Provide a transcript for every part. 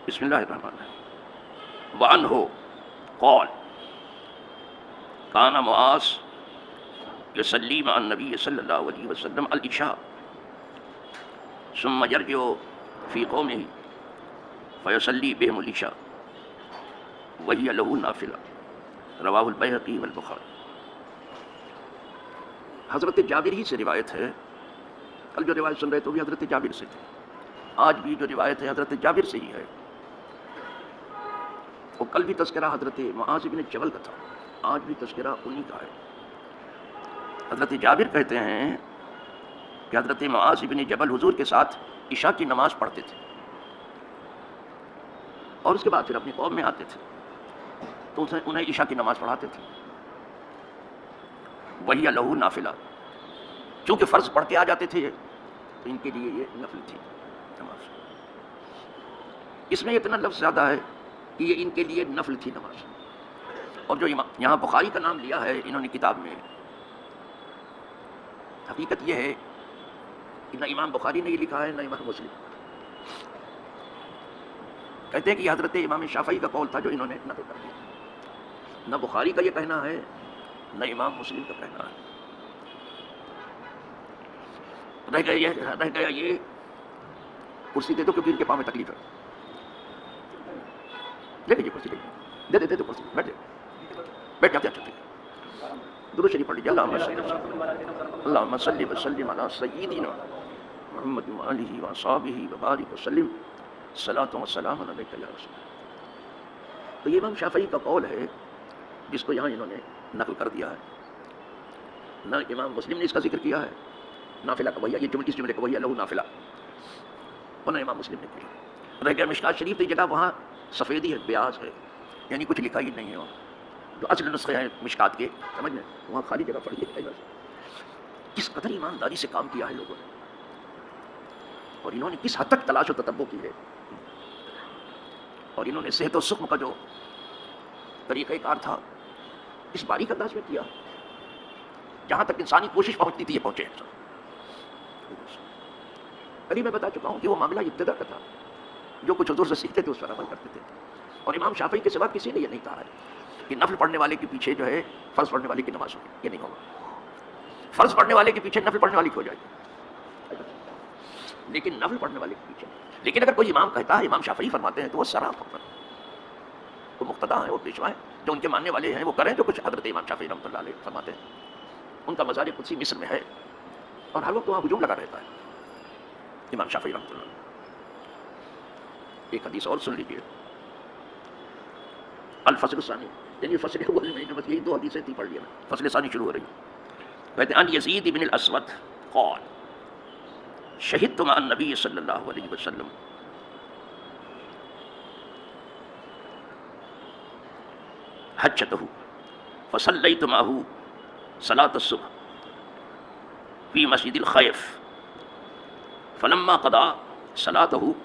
بسم اللہ الرحمن الرحیم. وعنہ قال کان معاذ یصلی مع النبی صلی اللہ علیہ وسلم العشاء ثم یرجع فی قومہ فیصلی بہم العشاء وہی لہ نافلہ. رواہ البیہقی والبخاری. حضرت جابر ہی سے روایت ہے. کل جو روایت سن رہے تو بھی حضرت جابر سے تھی، آج بھی جو روایت ہے حضرت جابر سے ہی ہے. اور کل بھی تذکرہ حضرت معاذ بن جبل کا تھا، آج بھی تذکرہ انہی کا ہے. حضرت جابر کہتے ہیں کہ حضرت معاذ بن جبل حضور کے ساتھ عشاء کی نماز پڑھتے تھے اور اس کے بعد پھر اپنی قوم میں آتے تھے تو انہیں عشاء کی نماز پڑھاتے تھے. وہی لہو نافلہ، چونکہ فرض پڑھ کے آ جاتے تھے تو ان کے لیے یہ نفل تھی نماز. اس میں اتنا لفظ زیادہ ہے کہ یہ ان کے لیے نفل تھی نماز. اور جو یہاں بخاری کا نام لیا ہے انہوں نے کتاب میں، حقیقت یہ ہے کہ نہ امام بخاری نے یہ لکھا ہے نہ امام مسلم. کہتے ہیں کہ یہ حضرت امام شافعی کا قول تھا جو انہوں نے نقل کر دیا. نہ بخاری کا یہ کہنا ہے نہ امام مسلم کا کہنا ہے. رہ گیا یہ کرسی دے دو کیونکہ ان کے پاؤں میں تکلیف ہے. لے لیجیے کرسی، دے دے کرسی، بیٹھ جاتے اچھا. درود شریف پڑھ لیجیے. اللہم صلی وسلم علی سیدنا محمد وآلہ وصحبہ وبارک وسلم صلاۃ و سلام علیک یا رسول. تو یہ امام شافعی کا قول ہے جس کو یہاں انہوں نے نقل کر دیا ہے. نہ امام مسلم نے اس کا ذکر کیا ہے نافلہ کا، وہی اس جملے کا وہی لہو نافلہ، اور نہ امام مسلم نے کیا. رہ گیا مشکات شریف کی جگہ وہاں سفیدی ہے، بیاض ہے، یعنی کچھ لکھا ہی نہیں ہے. جو اصل نسخے ہیں مشکات کے سمجھ میں وہاں خالی جگہ پڑی ہے. کس قدر ایمانداری سے کام کیا ہے لوگوں نے، اور انہوں نے کس حد تک تلاش و تتبع کی ہے، اور انہوں نے صحت و سقم کا جو طریقہ کار تھا اس باریک انداز میں کیا جہاں تک انسانی کوشش پہنچتی تھی یہ پہنچے. ابھی میں بتا چکا ہوں کہ وہ معاملہ ابتدا کا تھا، جو کچھ حضور سے سیکھتے تھے اس پر عمل کرتے تھے. اور امام شافعی کے سوا کسی نے یہ نہیں کہا ہے کہ نفل پڑھنے والے کے پیچھے جو ہے فرض پڑھنے والے کی نماز ہوگی. یہ نہیں ہوگا. فرض پڑھنے والے کے پیچھے نفل پڑھنے والی ہو جائے گی، لیکن نفل پڑھنے والے کے پیچھے. لیکن اگر کوئی امام کہتا ہے، امام شافعی فرماتے ہیں تو وہ سراپ ہوتا ہے، وہ مقتدا ہیں، وہ پیشوا ہیں، جو ان کے ماننے والے ہیں وہ کریں جو کچھ حضرت امام شافعی رحمۃ اللہ علیہ فرماتے ہیں. ان کا مزار قدسی مصر میں ہے اور ہر وقت وہاں ہجوم لگا رہتا ہے امام شافعی رحمۃ اللہ. ایک حدیث اور سن لیجیے. الفصل الثانی، یعنی فصل اول میں جو بس یہی دو حدیثیں تھی پڑھ لیا میں، فصل ثانی شروع ہو رہی ہے. کہتے ہیں ان یزید بن الاسود قال شہدت مع النبی صلی اللہ علیہ وسلم حجتہ فصلیت معہ صلاة الصبح فی مسجد الخیف فلما قضى صلاته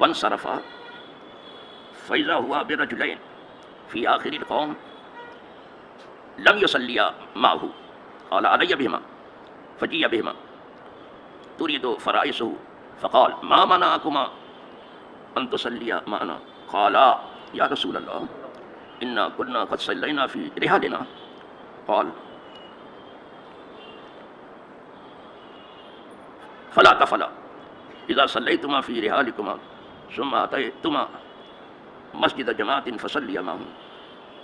وانصرف فإذا هو برجلين في آخر القوم لم يصليا معه قال علي بهما فجيء بهما تريد فرائسه فقال ما منعكما أن تصليا معنا قالا يا رسول الله إنا كنا قد صلينا في رحالنا قال فلا تفلا إذا صليتما في رحالكما ثم أتيتما مسجد جماعت فصلیا معهم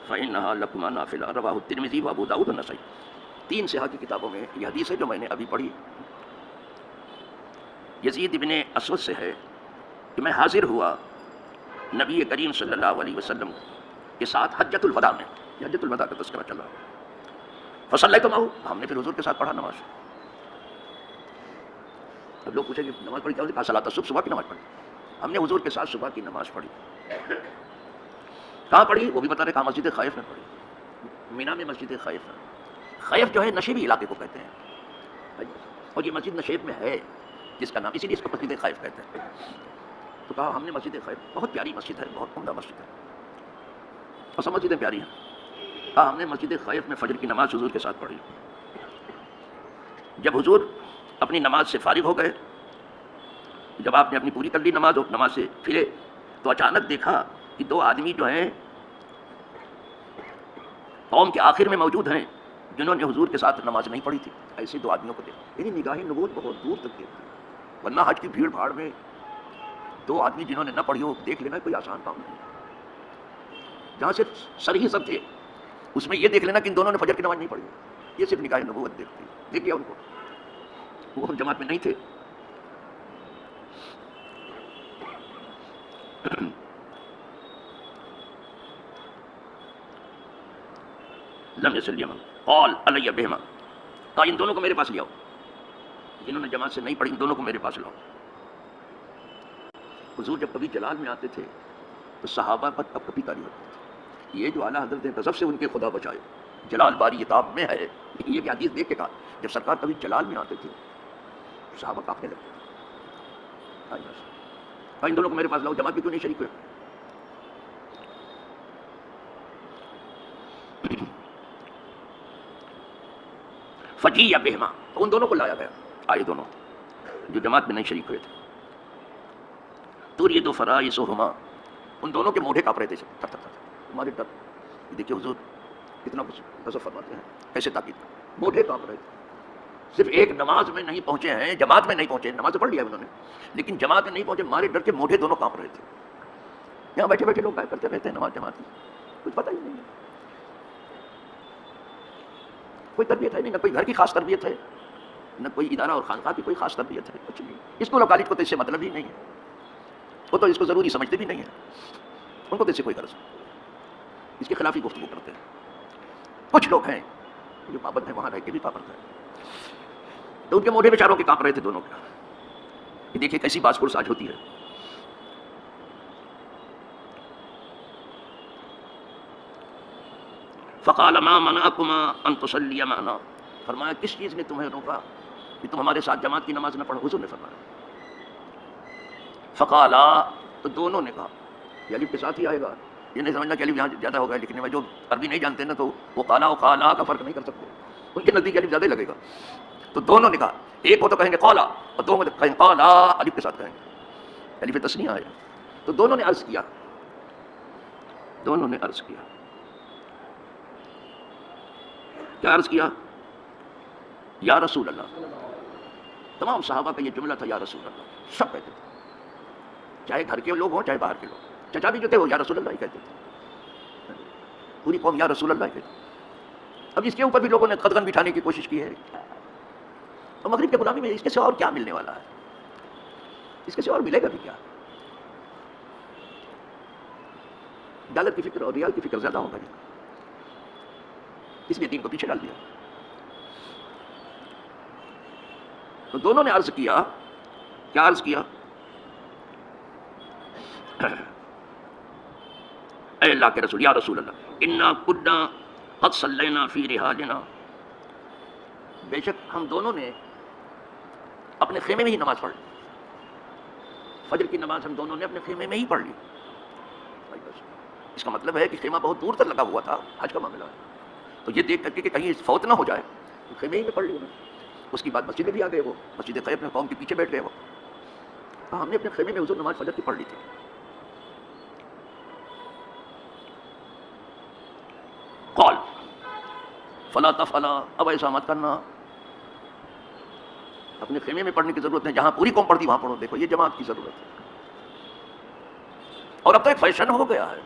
فإنها لكما نافلہ. رواہ الترمذی و ابو داؤد والنسائی. تین سیاح کی کتابوں میں یہ حدیث ہے جو میں نے ابھی پڑھی. یزید ابن اسود سے ہے کہ میں حاضر ہوا نبی کریم صلی اللہ علیہ وسلم کے ساتھ حجۃ الوداع میں. حجۃ الوداع کا تذکرہ چل رہا ہے. فصلیت معہ، ہم نے پھر حضور کے ساتھ پڑھا نماز. اب لوگ پوچھیں کہ نماز پڑھی کیا؟ کہا صلاۃ الصبح، صبح کی نماز پڑھی. ہم نے حضور کے ساتھ صبح کی نماز پڑھی. کہاں پڑھی وہ بھی بتا رہے، کہاں مسجد خیف میں پڑھی. مینا میں مسجد خیف ہے. خیف جو ہے نشیبی علاقے کو کہتے ہیں، اور یہ مسجد نشیب میں ہے جس کا نام، اسی لیے اس کو مسجد خیف کہتے ہیں. تو کہا ہم نے مسجد خیف، بہت پیاری مسجد ہے، بہت عمدہ مسجد ہے، اور سب مسجدیں پیاری ہیں. کہا ہم نے مسجد خیف میں فجر کی نماز حضور کے ساتھ پڑھی. جب حضور اپنی نماز سے فارغ ہو گئے، جب آپ نے اپنی پوری کر لی نماز اور نماز سے پھرے تو اچانک دیکھا کہ دو آدمی جو ہیں قوم کے آخر میں موجود ہیں جنہوں نے حضور کے ساتھ نماز نہیں پڑھی تھی. ایسے دو آدمیوں کو دیکھا. یعنی نگاہ نبوت بہت دور تک دیکھتی ہے، ورنہ حج کی بھیڑ بھاڑ میں دو آدمی جنہوں نے نہ پڑھی ہو دیکھ لینا کوئی آسان کام نہیں. جہاں صرف سر ہی سب تھے اس میں یہ دیکھ لینا کہ ان دونوں نے فجر کی نماز نہیں پڑھی. یہ صرف نگاہ نبوت دیکھتی. دیکھ لیا ان کو، وہ جماعت میں نہیں تھے. لم يسلم قال علی بہما، کہا ان دونوں کو میرے پاس لے آؤ، جنہوں نے جماعت سے نہیں پڑھی ان دونوں کو میرے پاس لاؤ. حضور جب کبھی جلال میں آتے تھے تو صحابہ پر اب کبھی تاریخ ہوتی تھی. یہ جو اعلیٰ حضرت غضب سے ان کے خدا بچائے، جلال باری کتاب میں ہے، یہ بھی حدیث دیکھ کے کہا جب سرکار کبھی جلال میں آتے تھے صحابہ کاپنے لگتے. ان دونوں کو میرے پاس لاؤ، جماعت میں کیوں نہیں شریک ہوئے؟ فجی یا بہما، تو ان دونوں کو لایا گیا. آئے دونوں جو جماعت میں نہیں شریک ہوئے تھے. تور یہ دو فرائسہما، ان دونوں کے موڈے کانپ رہے تھے. ہمارے ڈر، دیکھیے حضور کتنا کچھ غضب فرماتے ہیں، کیسے تاکید، موڈے کانپ رہے تھے. صرف ایک نماز میں نہیں پہنچے ہیں، جماعت میں نہیں پہنچے، نماز پڑھ لیا انہوں نے لیکن جماعت میں نہیں پہنچے، ہمارے ڈر کے موڈے دونوں کانپ رہے تھے. یہاں بیٹھے بیٹھے لوگ گائے کرتے رہتے ہیں نماز جماعت کی، کچھ پتہ ہی نہیں ہے، کوئی تربیت ہے نہیں، نہ کوئی گھر کی خاص تربیت ہے، نہ کوئی ادارہ اور خانقاہ کی کوئی خاص تربیت ہے، کچھ نہیں. اسکول اور کالج کو تو اس سے مطلب ہی نہیں ہے، وہ تو اس کو ضروری سمجھتے بھی نہیں ہیں، ان کو تو اس سے کوئی غرض نہیں، اس کے خلاف ہی گفتگو کرتے ہیں. کچھ لوگ ہیں جو پابند ہیں، وہاں رہ کے بھی پابند ہیں. تو ان کے موڈے بیچاروں کے کانپ رہے تھے دونوں کا. یہ دیکھیں کیسی باز پرس آج ہوتی ہے. فقال ما منعكما ان تصليا معنا، فرمایا کس چیز نے تمہیں روکا کہ تم ہمارے ساتھ جماعت کی نماز نہ پڑھو؟ حضور نے فرمایا. فقالا، تو دونوں نے کہا، یہ الف کے ساتھ ہی آئے گا، یہ نہیں سمجھنا کہ الف یہاں زیادہ ہوگا لکھنے میں. جو عربی نہیں جانتے نا تو وہ قالا اور قالا کا فرق نہیں کر سکتے، ان کے نزدیک الف زیادہ لگے گا. تو دونوں نے کہا، ایک وہ تو کہیں گے قالا اور دو کہیں گے قالا، الف کے ساتھ کہیں گے، الف تسنیہ آیا. تو دونوں نے عرض کیا، دونوں نے عرض کیا، کیا عرض کیا؟ یا رسول اللہ. تمام صحابہ کا یہ جملہ تھا، یا رسول اللہ. سب کہتے تھے، چاہے گھر کے لوگ ہوں چاہے باہر کے لوگ. چچا بھی جو تھے وہ یا رسول اللہ ہی کہتے تھے، پوری قوم یا رسول اللہ ہی کہتے. اب اس کے اوپر بھی لوگوں نے قدغن بٹھانے کی کوشش کی ہے. اور مغرب کے غلامی میں اس کے سوا اور کیا ملنے والا ہے؟ اس کے سوا اور ملے گا بھی کیا؟ ڈالر کی فکر اور ریال کی فکر زیادہ ہوگا، اس لیے دین کو پیچھے ڈال دیا. تو دونوں نے عرض کیا، کیا عرض کیا؟ اے اللہ کے رسول، یا رسول اللہ، انا کنا قد صلینا فی رحالنا، بے شک ہم دونوں نے اپنے خیمے میں ہی نماز پڑھ لی. فجر کی نماز ہم دونوں نے اپنے خیمے میں ہی پڑھ لی. اس کا مطلب ہے کہ خیمہ بہت دور تک لگا ہوا تھا. حج کا معاملہ ہے تو یہ دیکھ کر کے کہ کہیں فوت نہ ہو جائے تو خیمے ہی میں پڑھ لی انہوں نے. اس کی بعد مسجد میں بھی آ گئے، وہ مسجد خیر میں قوم کے پیچھے بیٹھ گئے. وہ کہا ہم نے اپنے خیمے میں حضور نماز فجر کی پڑھ لی تھی. قال فلا تفعلا، اب ایسا مت کرنا. اپنے خیمے میں پڑھنے کی ضرورت ہے، جہاں پوری قوم پڑھتی وہاں پڑھو. دیکھو یہ جماعت کی ضرورت ہے. اور اب تو ایک فیشن ہو گیا ہے،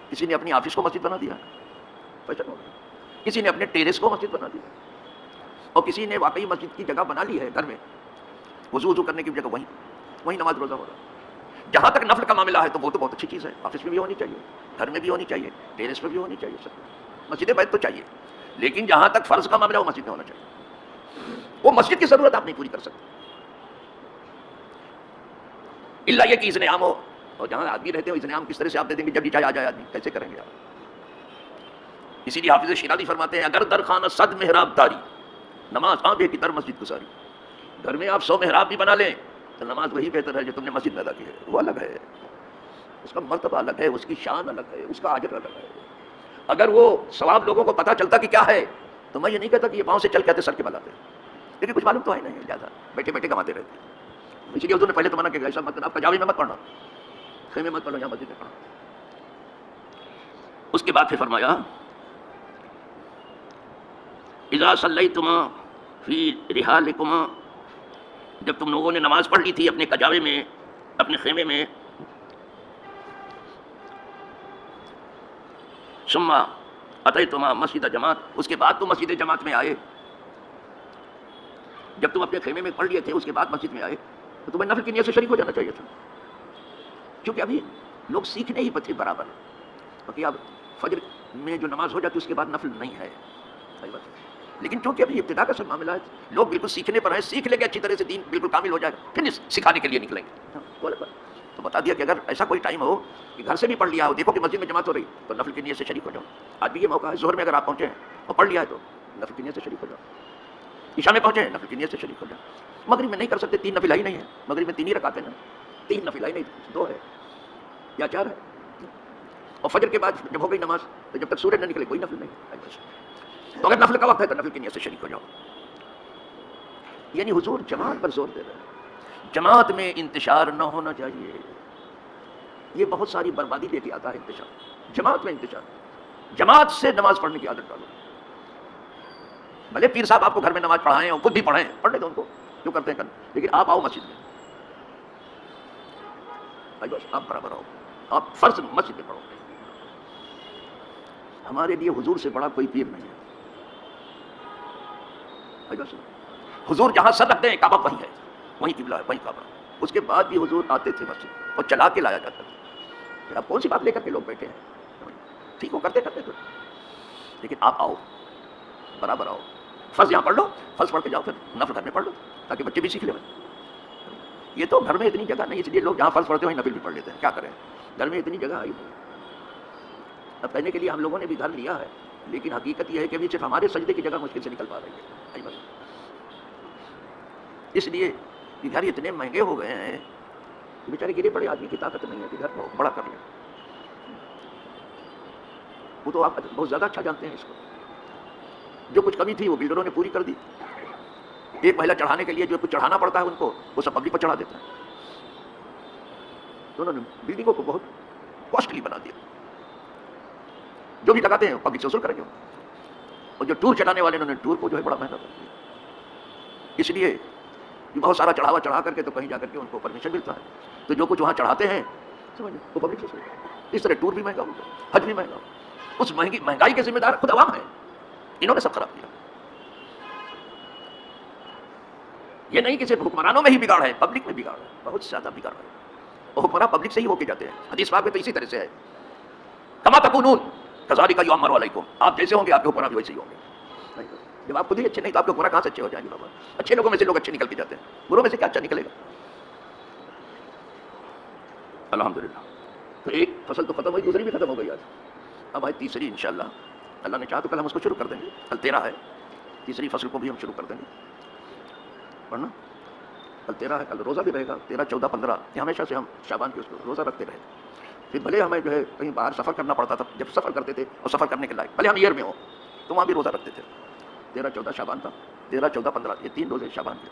کسی نے اپنی آفس کو مسجد بنا دیا، فیشن ہو گیا. کسی نے اپنے ٹیرس کو مسجد بنا دیا، اور کسی نے واقعی مسجد کی جگہ بنا لی ہے گھر میں، وضو کرنے کی جگہ وہیں نماز روزہ ہو رہا ہے. جہاں تک نفل کا معاملہ ہے تو وہ تو بہت اچھی چیز ہے، آفس میں بھی ہونی چاہیے، گھر میں بھی ہونی چاہیے، ٹیرس پہ بھی ہونی چاہیے. سب مسجد بیت تو چاہیے، لیکن جہاں تک فرض کا معاملہ وہ مسجد میں ہونا چاہیے. وہ مسجد کی ضرورت آپ نہیں پوری کر سکتے الا یہ کہ اذن عام ہو. اور جہاں آدمی رہتے ہیں اذن عام کس طرح سے آپ دے دیں گے؟ جب چاہے آ جائے آدمی، کیسے کریں گے آپ؟ اسی لیے حافظ شیرازی فرماتے ہیں، اگر در خانہ 100 محراب داری، نماز آنکھ کی در مسجد گزاری. گھر میں آپ 100 محراب بھی بنا لیں تو نماز وہی بہتر ہے جو تم نے مسجد میں ادا کی ہے. وہ الگ ہے، اس کا مرتبہ الگ ہے، اس کی شان الگ ہے، اس کا اجر الگ ہے. اگر وہ ثواب لوگوں کو پتہ چلتا کہ کیا ہے تو میں یہ نہیں کہتا کہ یہ پاؤں سے چل کے آتے سر کے بل آتے، لیکن کچھ معلوم تو ہے نہیں، زیادہ بیٹھے بیٹھے کماتے رہتے. اس لیے حضور نے پہلے تو منع کیا ایسا مت کرنا، آپ کجاوے میں مت پڑھنا، خیمے مت پڑھنا، یہاں مسجد میں پڑھنا۔ اس کے بعد پھر فرمایا اذا صلیتما فی رحالکما، جب تم لوگوں نے نماز پڑھ لی تھی اپنے کجاوے میں، اپنے خیمے میں، ثم اتیتما مسجد جماعت، اس کے بعد تم مسجد جماعت میں آئے، جب تم اپنے خیمے میں پڑھ لیے تھے اس کے بعد مسجد میں آئے تو تمہیں نفل کی نیت سے شریک ہو جانا چاہیے تھا، کیونکہ ابھی لوگ سیکھنے ہی پتھر برابر، کیونکہ اب فجر میں جو نماز ہو جاتی ہے اس کے بعد نفل نہیں ہے، لیکن چونکہ ابھی ابتدا کا سب معاملہ ہے، لوگ بالکل سیکھنے پر ہیں، سیکھ لیں گے اچھی طرح سے، دین بالکل کامل ہو جائے گا، پھر سکھانے کے لیے نکلیں گے۔ تو بتا دیا کہ اگر ایسا کوئی ٹائم ہو کہ گھر سے بھی پڑھ لیا ہو، دیکھو کہ مسجد میں جماعت ہو رہی تو نفل کی نیت سے شریک ہو جاؤ۔ آج بھی یہ موقع ہے، ظہر میں اگر آپ پہنچے ہیں اور پڑھ لیا ہے تو نفل کی نیت سے شریک ہو جاؤ، عشاء میں پہنچے ہیں نفل کی نیت سے شریک ہو جاؤ۔ مغرب میں نہیں کر سکتے، 3 نفل ہی نہیں ہے، مغرب میں 3 ہی رکعتیں ہیں، 3 نفل ہی نہیں، 2 ہے یا 4 ہے، اور فجر کے بعد جب ہو گئی نماز تو جب تک سورج نہ نکلے کوئی نفل نہیں، تو اگر نفل کا وقت ہے تو نفل کی نیت سے شریک ہو جاؤ۔ یعنی حضور جماعت پر زور دے رہے ہیں، جماعت میں انتشار نہ ہونا چاہیے، یہ بہت ساری بربادی لے کے آتا ہے انتشار، جماعت میں انتشار، جماعت سے نماز پڑھنے کی عادت ڈالو، بھلے پیر صاحب آپ کو گھر میں نماز پڑھائیں اور خود بھی پڑھیں، پڑھنے دو ان کو جو کرتے ہیں کریں، لیکن آپ آؤ مسجد میں، بس آپ برابر آؤ، آپ فرض مسجد میں پڑھو۔ ہمارے لیے حضور سے بڑا کوئی پیر نہیں ہے، حضور جہاں سر رکھتے ہیں کعبہ وہیں ہے، وہیں قبلہ ہے، وہیں کعبہ، اس کے بعد بھی حضور آتے تھے مسجد اور چلا کے لایا جاتا تھا۔ اب کون سی بات لے کر کے لوگ بیٹھے ہیں، ٹھیک ہو کرتے کرتے تو، لیکن آپ آؤ برابر آؤ، فرض یہاں پڑھ لو، فرض پڑھ کے جاؤ، پھر نفل گھر میں پڑھ لو تاکہ بچے بھی سیکھ لیں۔ یہ تو گھر میں اتنی جگہ نہیں، اس لیے لوگ جہاں فرض پڑھتے ہیں وہیں نفل بھی پڑھ لیتے ہیں، کیا کریں، گھر میں اتنی جگہ آئی نہیں۔ اب کہنے کے لیے ہم لوگوں نے بھی گھر لیا ہے، لیکن حقیقت یہ ہے کہ ابھی صرف ہمارے سجدے کی جگہ مشکل سے نکل پا رہی ہے، بس اس لیے کہ گھر اتنے مہنگے ہو گئے ہیں کہ بیچارے گرے پڑے آدمی کی طاقت نہیں ہے کہ گھر کو بڑا کر لیں، وہ تو آپ بہت زیادہ اچھا جانتے ہیں اس کو، جو کچھ کمی تھی وہ بلڈروں نے پوری کر دی، ایک مہیلا چڑھانے کے لیے جو کچھ چڑھانا پڑتا ہے ان کو وہ سب پبلک پر چڑھا دیتا ہے، تو انہوں نے بلڈنگوں کو بہت کاسٹلی بنا دیا، جو بھی لگاتے ہیں پبلک سے وصول کریں گے، اور جو ٹور چلانے والے انہوں نے ٹور کو جو ہے بڑا مہنگا کر دیا، اس لیے بہت سارا چڑھاوا چڑھا کر کے تو کہیں جا کر کے ان کو پرمیشن ملتا ہے، تو جو کچھ وہاں چڑھاتے ہیں سمجھ وہ پبلک سے وصول، اس طرح ٹور بھی مہنگا ہوگا، حج بھی مہنگا ہوگا، اس مہنگائی کے ذمہ دار خود عوام ہیں، انہوں نے سب خراب کیا۔ یہ نہیں کہ صرف حکمرانوں میں ہی بگاڑ ہے، پبلک میں بگاڑ ہے، بہت زیادہ بگاڑ ہے، اور حکمران پبلک سے ہی ہو کے جاتے ہیں، حدیث پاک میں تو اسی طرح سے ہے، کما تکونون کذالک یؤمر علیکم، آپ جیسے ہوں گے آپ کے حکمران بھی ویسے ہی ہوں گے، جب آپ خود ہی اچھے نہیں تو آپ کے حکمران کہاں سے اچھے ہو جائیں گے بابا، اچھے لوگوں میں سے لوگ اچھے نکل کے جاتے ہیں، بروں میں سے کیا اچھا نکلے گا۔ الحمدللہ، تو ایک فصل تو ختم ہوئی، دوسری بھی ختم ہو گئی آج، اب آئے تیسری انشاءاللہ، اللہ نے چاہا تو کل ہم اس کو شروع کر دیں گے، کل 13 ہے، تیسری فصل کو بھی ہم شروع کر دیں گے پڑھنا، کل 13 ہے، کل روزہ بھی رہے گا، 13 14 15 یہ ہمیشہ سے ہم شعبان کے اس کو روزہ رکھتے رہے، پھر بھلے ہمیں جو ہے کہیں باہر سفر کرنا پڑتا تھا، جب سفر کرتے تھے اور سفر کرنے کے لائق بھلے ہم ایئر میں ہوں تو وہاں بھی روزہ رکھتے تھے، 13 14 شعبان تھا، 13 14 15 یہ 3 روزے شعبان کے،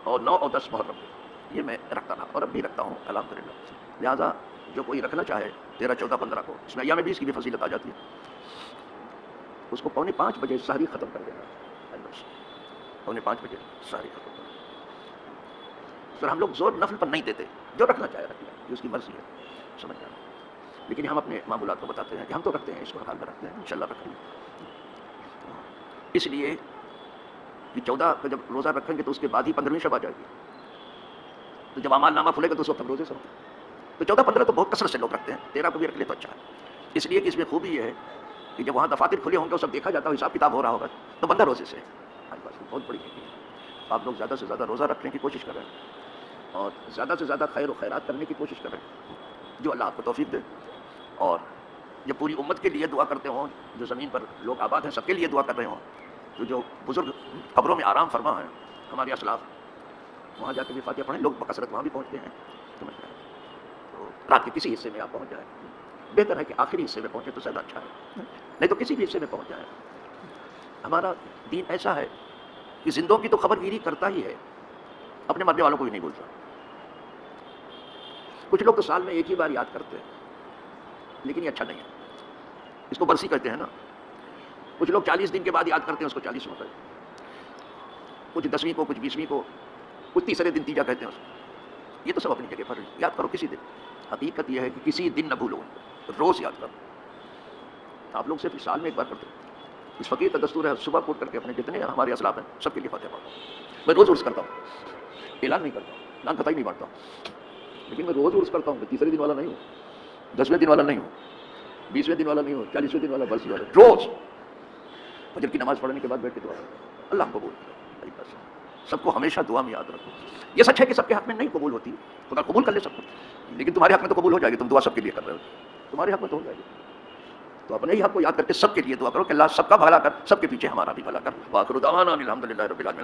اور 9 اور 10 محرم کے، یہ میں رکھتا رہا اور اب بھی رکھتا ہوں الحمدللہ، لہٰذا جو کوئی رکھنا چاہے 13 14 15 کو، اس میں ایام 20 کی بھی فضیلت آ جاتی ہے، اس کو 4:45 بجے سحری ختم کر دینا، 4:45 بجے سحری ختم کر دینا، پھر ہم لوگ زور نفل پر نہیں دیتے، جو رکھنا چاہے رکھ لیں، یہ اس کی مرضی ہے، سمجھ جانا، لیکن ہم اپنے معمولات کو بتاتے ہیں کہ ہم تو رکھتے ہیں، اس کو حال میں رکھتے ہیں، انشاءاللہ رکھیں گے، اس لیے کہ 14 کا جب روزہ رکھیں گے تو اس کے بعد ہی 15ویں شب آ جائے گی، تو جب اعمال نامہ کھلے گا تو اس وقت ہم روزے سے ہوتے ہیں، تو 14 15 تو بہت کثرت سے لوگ رکھتے ہیں، 13 کو بھی رکھ لے تو اچھا ہے، اس لیے کہ اس میں خوبی یہ ہے کہ جب وہاں دفاتر کھلے ہوں گے اور سب دیکھا جاتا ہے، حساب کتاب ہو رہا ہوگا تو بندہ روزے سے بہت بڑی ہے، آپ لوگ زیادہ سے زیادہ روزہ رکھنے کی کوشش کریں اور زیادہ سے زیادہ خیر و خیرات کرنے کی کوشش کریں، جو اللہ آپ کو توفیق دے، اور جب پوری امت کے لیے دعا کرتے ہوں، جو زمین پر لوگ آباد ہیں سب کے لیے دعا کر رہے ہوں، تو جو بزرگ قبروں میں آرام فرما ہیں ہمارے اسلاف، وہاں جا کے بھی فاتحہ پڑھیں، لوگ بکثرت وہاں بھی پہنچتے ہیں، سمجھ رہے ہیں، تو رات کے کسی حصے میں آپ پہنچ جائیں، بہتر ہے کہ آخری حصے میں پہنچے تو زیادہ اچھا ہے، نہیں تو کسی بھی حصے میں پہنچ جائیں، ہمارا دین ایسا ہے کہ زندوں کی تو خبر گیری کرتا ہی ہے، اپنے مرنے والوں کو بھی نہیں بھولتا. کچھ لوگ تو سال میں ایک ہی بار یاد کرتے ہیں، لیکن یہ اچھا نہیں ہے. اس کو برسی کہتے ہیں نا. کچھ لوگ 40 دن کے بعد یاد کرتے ہیں، اس کو 40واں کہتے ہیں. کچھ 10ویں کو، کچھ 20ویں کو، کچھ تیسرے دن تیجا کہتے ہیں اس کو. یہ تو سب اپنی جگہ پر یاد کرو کسی دن. حقیقت یہ ہے کہ کسی دن نہ بھولو، روز یاد کرو. آپ لوگ صرف سال میں ایک بار کرتے ہیں. اس فقیر کا دستور ہے صبح اٹھ کر کے اپنے جتنے ہمارے اسلاف ہیں سب کے لیے فاتحہ پڑھتا ہوں. میں روز عرض کرتا ہوں، اعلان نہیں کرتا ہوں، نام قطعی نہیں بانٹتا ہوں، لیکن میں روز عرض کرتا ہوں. میں تیسرے دن والا نہیں ہوں، 10ویں دن والا نہیں ہوں، 20ویں دن والا نہیں ہوں، 40ویں دن والا، برسی والا. روز فجر کی نماز پڑھنے کے بعد بیٹھ کے دعا کرو، اللہ قبول کرو. سب کو ہمیشہ دعا میں یاد رکھو. یہ سچ ہے کہ سب کے حق میں نہیں قبول ہوتی، خدا قبول کر لے سب کو، لیکن تمہارے حق میں تو قبول ہو جائے گی. تم دعا سب کے لیے کر رہے ہو، تمہارے حق میں تو ہو جائے گی. تو اپنے ہی حق کو یاد کر کے سب کے لیے دعا کرو کہ اللہ سب کا بھلا کر، سب کے پیچھے ہمارا بھی بھلا کر. وآخر دعوانا الحمدللہ رب العالمین.